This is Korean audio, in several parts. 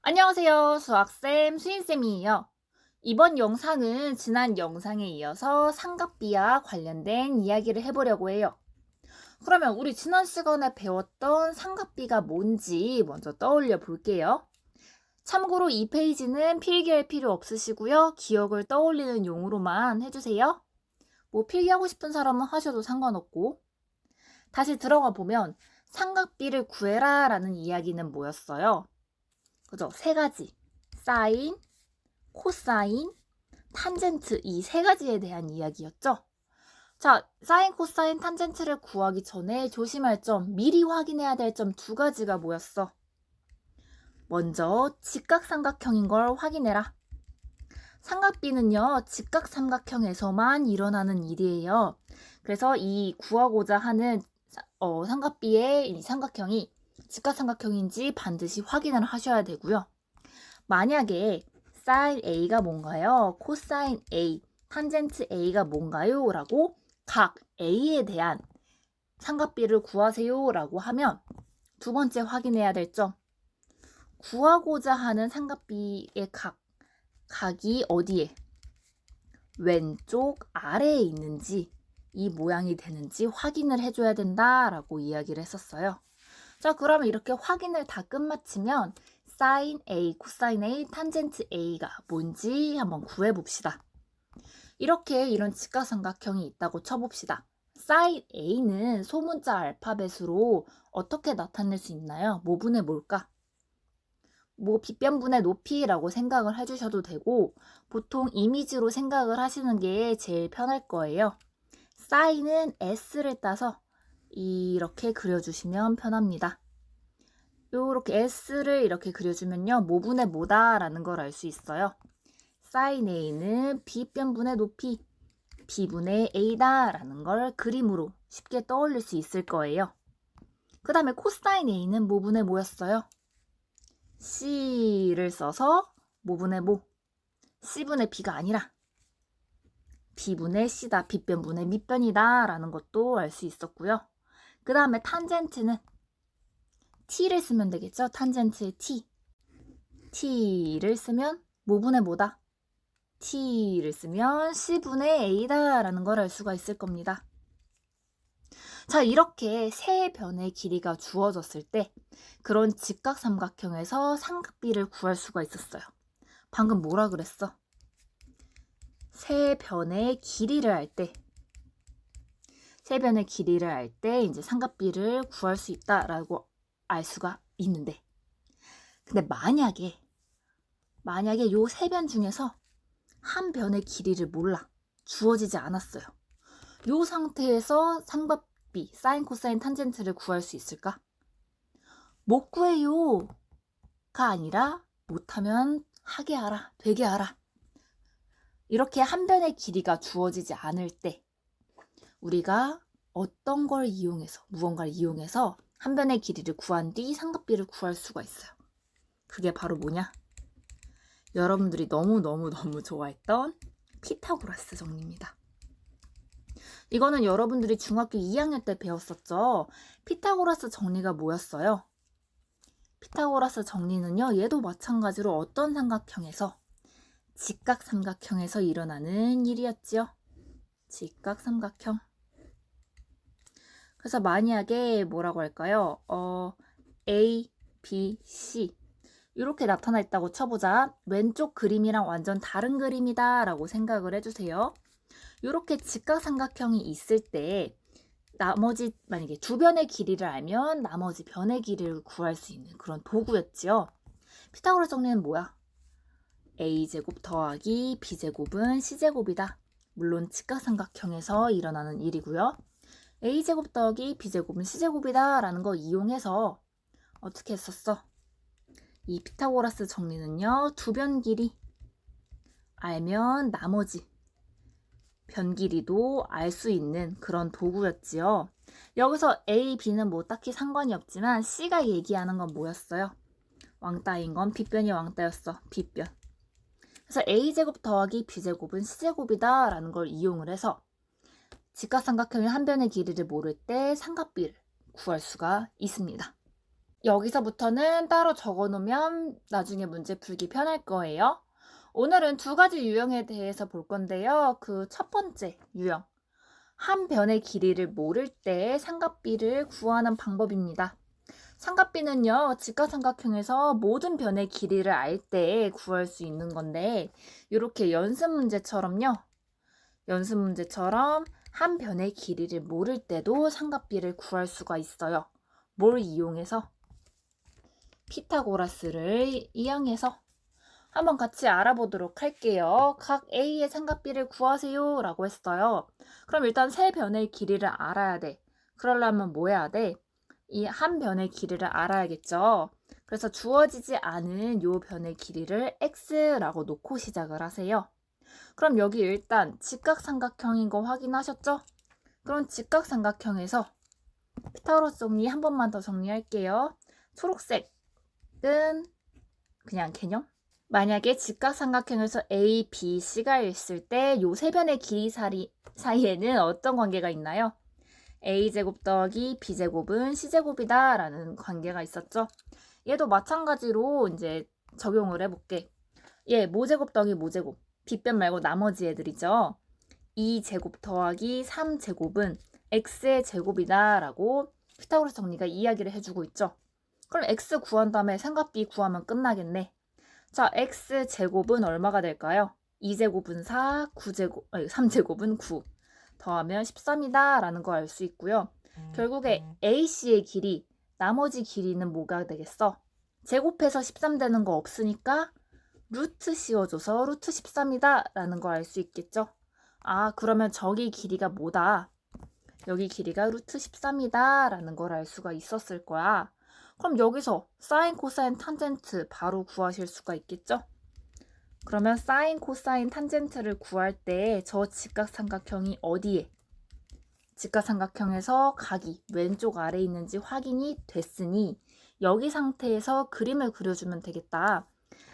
안녕하세요. 수학쌤, 수인쌤이에요. 이번 영상은 지난 영상에 이어서 삼각비와 관련된 이야기를 해보려고 해요. 그러면 우리 지난 시간에 배웠던 삼각비가 뭔지 먼저 떠올려 볼게요. 참고로 이 페이지는 필기할 필요 없으시고요. 기억을 떠올리는 용으로만 해주세요. 뭐 필기하고 싶은 사람은 하셔도 상관없고. 다시 들어가 보면 삼각비를 구해라 라는 이야기는 뭐였어요? 그죠? 세 가지. 사인, 코사인, 탄젠트 이 세 가지에 대한 이야기였죠. 자, 사인, 코사인, 탄젠트를 구하기 전에 조심할 점, 미리 확인해야 될 점 두 가지가 뭐였어? 먼저 직각삼각형인 걸 확인해라. 삼각비는요, 직각삼각형에서만 일어나는 일이에요. 그래서 이 구하고자 하는 삼각비의 이 삼각형이 직각삼각형인지 반드시 확인을 하셔야 되고요. 만약에 사인 A가 뭔가요? 코사인 A, 탄젠트 A가 뭔가요? 라고 각 A에 대한 삼각비를 구하세요 라고 하면 두 번째 확인해야 될 점, 구하고자 하는 삼각비의 각이 어디에? 왼쪽 아래에 있는지 이 모양이 되는지 확인을 해줘야 된다라고 이야기를 했었어요. 자, 그러면 이렇게 확인을 다 끝마치면 사인 A, 코사인 A, 탄젠트 A가 뭔지 한번 구해봅시다. 이렇게 이런 직각삼각형이 있다고 쳐봅시다. 사인 A는 소문자 알파벳으로 어떻게 나타낼 수 있나요? 뭐분의 뭘까? 뭐 빗변분의 높이라고 생각을 해주셔도 되고 보통 이미지로 생각을 하시는 게 제일 편할 거예요. 사인은 S를 따서 이렇게 그려주시면 편합니다. 이렇게 S를 이렇게 그려주면요. 뭐분의 뭐다라는 걸 알 수 있어요. 사인 A는 B변분의 높이 B분의 A다라는 걸 그림으로 쉽게 떠올릴 수 있을 거예요. 그 다음에 코사인 A는 뭐분의 뭐였어요? C를 써서 뭐분의 뭐? C분의 B가 아니라 B분의 C다, B변분의 밑변이다 라는 것도 알 수 있었고요. 그 다음에 탄젠트는 T를 쓰면 되겠죠? 탄젠트의 T. T를 쓰면 뭐분의 뭐다? T를 쓰면 C분의 A다 라는 걸 알 수가 있을 겁니다. 자, 이렇게 세 변의 길이가 주어졌을 때 그런 직각삼각형에서 삼각비를 구할 수가 있었어요. 방금 뭐라 그랬어? 세 변의 길이를 알 때 이제 삼각비를 구할 수 있다라고 알 수가 있는데, 근데 만약에 요 세 변 중에서 한 변의 길이를 몰라, 주어지지 않았어요. 요 상태에서 삼각비 사인, 코사인, 탄젠트를 구할 수 있을까? 못 구해요가 아니라 못하면 하게 하라, 되게 하라. 이렇게 한 변의 길이가 주어지지 않을 때 우리가 어떤 걸 이용해서, 무언가를 이용해서 한 변의 길이를 구한 뒤 삼각비를 구할 수가 있어요. 그게 바로 뭐냐? 여러분들이 너무너무 좋아했던 피타고라스 정리입니다. 이거는 여러분들이 중학교 2학년 때 배웠었죠. 피타고라스 정리가 뭐였어요? 피타고라스 정리는요, 얘도 마찬가지로 어떤 삼각형에서? 직각삼각형에서 일어나는 일이었지요. 직각삼각형. 그래서 만약에 뭐라고 할까요? A, B, C 이렇게 나타나 있다고 쳐보자. 왼쪽 그림이랑 완전 다른 그림이다 라고 생각을 해주세요. 이렇게 직각삼각형이 있을 때 나머지 만약에 두 변의 길이를 알면 나머지 변의 길이를 구할 수 있는 그런 도구였지요. 피타고라스 정리는 뭐야? A제곱 더하기 B제곱은 C제곱이다. 물론 직각삼각형에서 일어나는 일이고요. A제곱 더하기 B제곱은 C제곱이다 라는 거 이용해서 어떻게 했었어? 이 피타고라스 정리는요, 두 변 길이 알면 나머지 변 길이도 알 수 있는 그런 도구였지요. 여기서 A, B는 뭐 딱히 상관이 없지만 C가 얘기하는 건 뭐였어요? 왕따인 건 B변이 왕따였어. B변. 그래서 A제곱 더하기 B제곱은 C제곱이다 라는 걸 이용을 해서 직각삼각형의 한 변의 길이를 모를 때 삼각비를 구할 수가 있습니다. 여기서부터는 따로 적어 놓으면 나중에 문제 풀기 편할 거예요. 오늘은 두 가지 유형에 대해서 볼 건데요. 그 첫 번째 유형. 한 변의 길이를 모를 때 삼각비를 구하는 방법입니다. 삼각비는요, 직각삼각형에서 모든 변의 길이를 알 때 구할 수 있는 건데, 이렇게 연습 문제처럼 한 변의 길이를 모를 때도 삼각비를 구할 수가 있어요. 뭘 이용해서? 피타고라스를 이용해서 한번 같이 알아보도록 할게요. 각 A의 삼각비를 구하세요 라고 했어요. 그럼 일단 세 변의 길이를 알아야 돼. 그러려면 뭐 해야 돼? 이 한 변의 길이를 알아야겠죠. 그래서 주어지지 않은 요 변의 길이를 x라고 놓고 시작을 하세요. 그럼 여기 일단 직각삼각형인 거 확인하셨죠? 그럼 직각삼각형에서 피타고라스 정리 한 번만 더 정리할게요. 초록색은 그냥 개념? 만약에 직각삼각형에서 A, B, C가 있을 때 요 세 변의 길이 사이에는 어떤 관계가 있나요? A제곱 더하기 B제곱은 C제곱이다 라는 관계가 있었죠. 얘도 마찬가지로 이제 적용을 해볼게. 얘 모제곱 더하기 모제곱. 빗변 말고 나머지 애들이죠. 2제곱 더하기 3제곱은 X의 제곱이다 라고 피타고라스 정리가 이야기를 해주고 있죠. 그럼 X 구한 다음에 삼각비 구하면 끝나겠네. 자, X제곱은 얼마가 될까요? 2제곱은 4, 3제곱은 9. 더하면 13이다 라는 거 알 수 있고요. 결국에 AC의 길이, 나머지 길이는 뭐가 되겠어? 제곱해서 13 되는 거 없으니까 루트 씌워줘서 루트 13이다 라는 거 알 수 있겠죠? 아, 그러면 저기 길이가 뭐다? 여기 길이가 루트 13이다 라는 걸 알 수가 있었을 거야. 그럼 여기서 사인, 코사인, 탄젠트 바로 구하실 수가 있겠죠? 그러면 사인, 코사인, 탄젠트를 구할 때 저 직각삼각형이 어디에? 직각삼각형에서 각이 왼쪽 아래에 있는지 확인이 됐으니 여기 상태에서 그림을 그려주면 되겠다.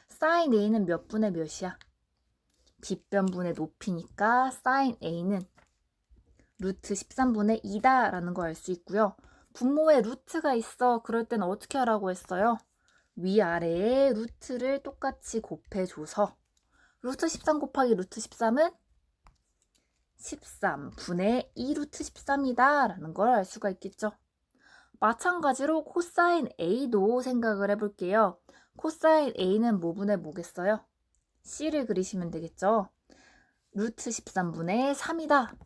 사인 A는 몇 분의 몇이야? 빗변분의 높이니까 사인 A는 루트 13분의 2다 라는 거 알 수 있고요. 분모에 루트가 있어. 그럴 때는 어떻게 하라고 했어요? 위아래에 루트를 똑같이 곱해줘서 루트 13 곱하기 루트 13은 13분의 2 루트 13이다 라는 걸 알 수가 있겠죠. 마찬가지로 코사인 A도 생각을 해볼게요. 코사인 A는 뭐분의 뭐겠어요? C를 그리시면 되겠죠. 루트 13분의 3이다.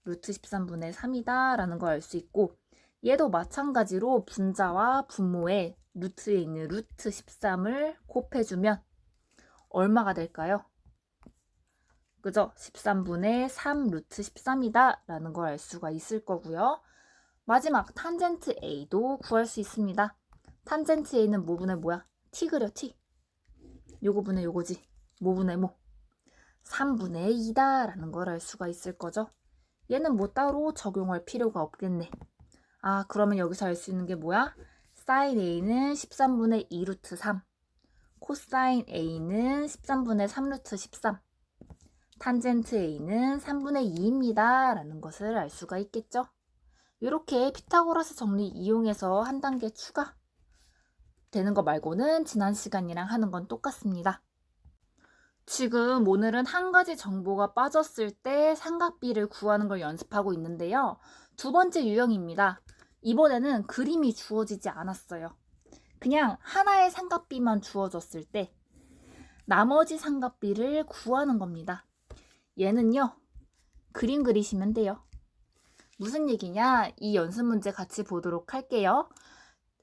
루트 13분의 3이다 라는 걸 알 수 있고, 얘도 마찬가지로 분자와 분모에 루트에 있는 루트 13을 곱해주면 얼마가 될까요? 그죠? 13분의 3 루트 13이다 라는 걸 알 수가 있을 거고요. 마지막 탄젠트 A도 구할 수 있습니다. 탄젠트 A는 뭐분의 뭐야? T 그려 T. 요거 분의 요거지. 뭐분의 뭐? 3분의 2다 라는 걸 알 수가 있을 거죠. 얘는 뭐 따로 적용할 필요가 없겠네. 아, 그러면 여기서 알 수 있는 게 뭐야? 사인 A는 13분의 2 루트 3. 코사인 A는 13분의 3 루트 13. 탄젠트 A는 3분의 2입니다. 라는 것을 알 수가 있겠죠. 이렇게 피타고라스 정리 이용해서 한 단계 추가 되는 거 말고는 지난 시간이랑 하는 건 똑같습니다. 지금 오늘은 한 가지 정보가 빠졌을 때 삼각비를 구하는 걸 연습하고 있는데요. 두 번째 유형입니다. 이번에는 그림이 주어지지 않았어요. 그냥 하나의 삼각비만 주어졌을 때 나머지 삼각비를 구하는 겁니다. 얘는요, 그림 그리시면 돼요. 무슨 얘기냐? 이 연습 문제 같이 보도록 할게요.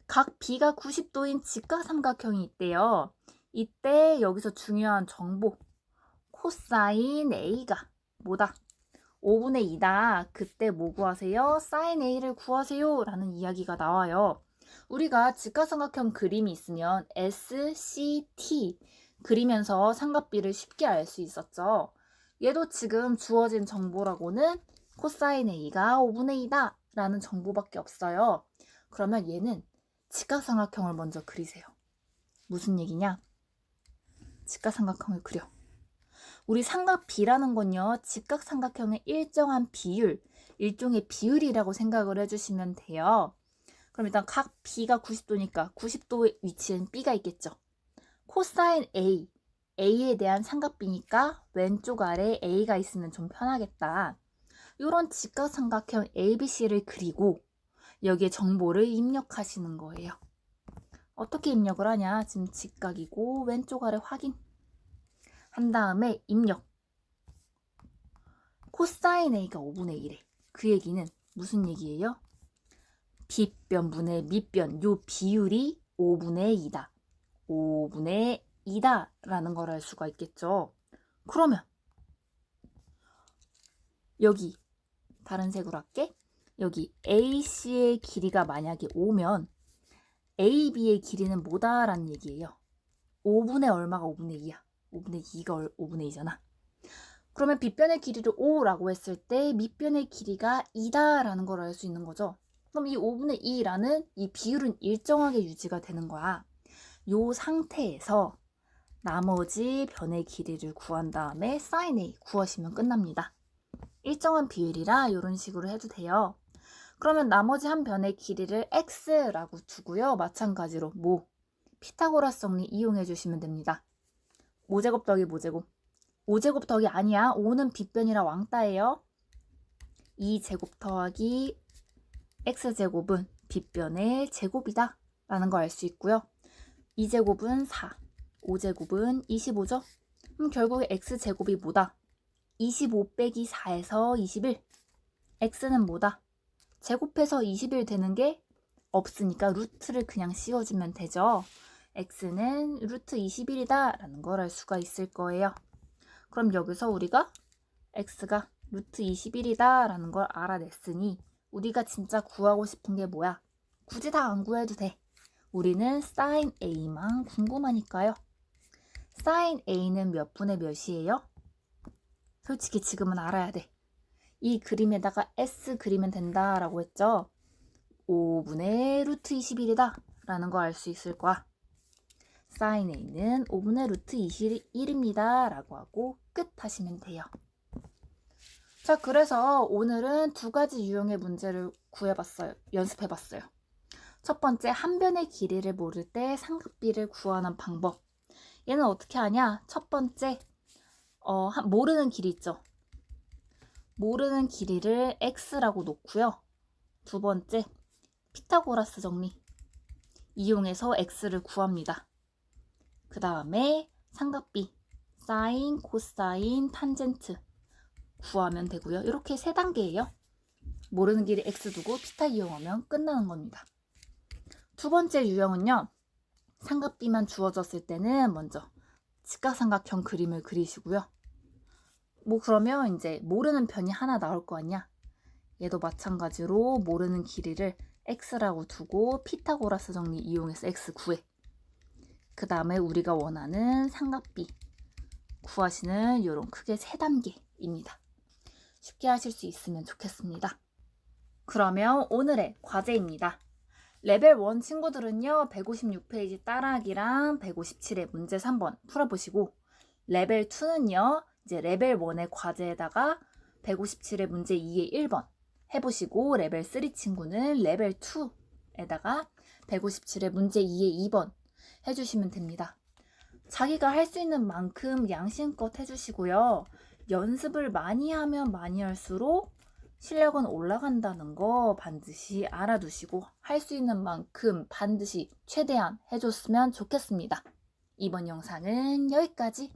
각 B가 90도인 직각삼각형이 있대요. 이때 여기서 중요한 정보, 코사인 A가 뭐다? 5분의 2다. 그때 뭐 구하세요? 사인 A를 구하세요 라는 이야기가 나와요. 우리가 직각삼각형 그림이 있으면 S, C, T 그리면서 삼각비를 쉽게 알 수 있었죠. 얘도 지금 주어진 정보라고는 코사인 A가 5분의 2다 라는 정보밖에 없어요. 그러면 얘는 직각삼각형을 먼저 그리세요. 무슨 얘기냐? 직각삼각형을 그려. 우리 삼각비라는 건요, 직각삼각형의 일정한 비율, 일종의 비율이라고 생각을 해주시면 돼요. 그럼 일단 각 B가 90도니까 90도 위치엔 B가 있겠죠. 코사인 A, A에 대한 삼각비니까 왼쪽 아래 A가 있으면 좀 편하겠다. 이런 직각삼각형 ABC를 그리고 여기에 정보를 입력하시는 거예요. 어떻게 입력을 하냐? 지금 직각이고 왼쪽 아래 확인. 한 다음에 입력. 코사인 A가 5분의 1에. 그 얘기는 무슨 얘기예요? 빗변분의 밑변, 요 비율이 5분의 2다. 5분의 2다 라는 걸 알 수가 있겠죠. 그러면 여기 다른 색으로 할게. 여기 AC의 길이가 만약에 5면 AB의 길이는 뭐다 라는 얘기예요. 5분의 얼마가 5분의 2야? 5분의 2가 5분의 2잖아. 그러면 빗변의 길이를 5라고 했을 때 밑변의 길이가 2다 라는 걸 알 수 있는 거죠. 그럼 이 5분의 2라는 이 비율은 일정하게 유지가 되는 거야. 이 상태에서 나머지 변의 길이를 구한 다음에 sin A 구하시면 끝납니다. 일정한 비율이라 이런 식으로 해도 돼요. 그러면 나머지 한 변의 길이를 x라고 두고요. 마찬가지로 피타고라스 정리 이용해 주시면 됩니다. 5제곱 더하기 뭐제곱? 5제곱 더하기 아니야. 5는 빗변이라 왕따예요. 2제곱 더하기 x제곱은 빗변의 제곱이다 라는 걸 알 수 있고요. 2제곱은 4, 5제곱은 25죠. 그럼 결국에 x제곱이 뭐다? 25 빼기 4에서 21. x는 뭐다? 제곱해서 21 되는 게 없으니까 루트를 그냥 씌워주면 되죠. x는 루트 21이다 라는 걸 알 수가 있을 거예요. 그럼 여기서 우리가 x가 루트 21이다 라는 걸 알아냈으니 우리가 진짜 구하고 싶은 게 뭐야? 굳이 다 안 구해도 돼. 우리는 sin A만 궁금하니까요. sin A는 몇 분의 몇이에요? 솔직히 지금은 알아야 돼. 이 그림에다가 S 그리면 된다라고 했죠. 5분의 루트 21이다 라는 거 알 수 있을 거야. sin A는 5분의 루트 21입니다 라고 하고 끝 하시면 돼요. 자, 그래서 오늘은 두 가지 유형의 문제를 구해봤어요. 연습해봤어요. 첫 번째, 한 변의 길이를 모를 때 삼각비를 구하는 방법. 얘는 어떻게 하냐? 첫 번째, 모르는 길이 있죠. 모르는 길이를 x라고 놓고요. 두 번째, 피타고라스 정리 이용해서 x를 구합니다. 그 다음에 삼각비, 사인, 코사인, 탄젠트 구하면 되고요. 이렇게 세 단계예요. 모르는 길이 x 두고 피타 이용하면 끝나는 겁니다. 두 번째 유형은요. 삼각비만 주어졌을 때는 먼저 직각삼각형 그림을 그리시고요. 그러면 이제 모르는 변이 하나 나올 거 아니야. 얘도 마찬가지로 모르는 길이를 x라고 두고 피타고라스 정리 이용해서 x 구해. 그 다음에 우리가 원하는 삼각비 구하시는 이런 크게 세 단계입니다. 쉽게 하실 수 있으면 좋겠습니다. 그러면 오늘의 과제입니다. 레벨 1 친구들은요. 156페이지 따라하기랑 157의 문제 3번 풀어보시고 레벨 2는요. 이제 레벨 1의 과제에다가 157의 문제 2의 1번 해보시고 레벨 3 친구는 레벨 2에다가 157의 문제 2의 2번 해주시면 됩니다. 자기가 할 수 있는 만큼 양심껏 해주시고요. 연습을 많이 하면 많이 할수록 실력은 올라간다는 거 반드시 알아두시고 할 수 있는 만큼 반드시 최대한 해줬으면 좋겠습니다. 이번 영상은 여기까지.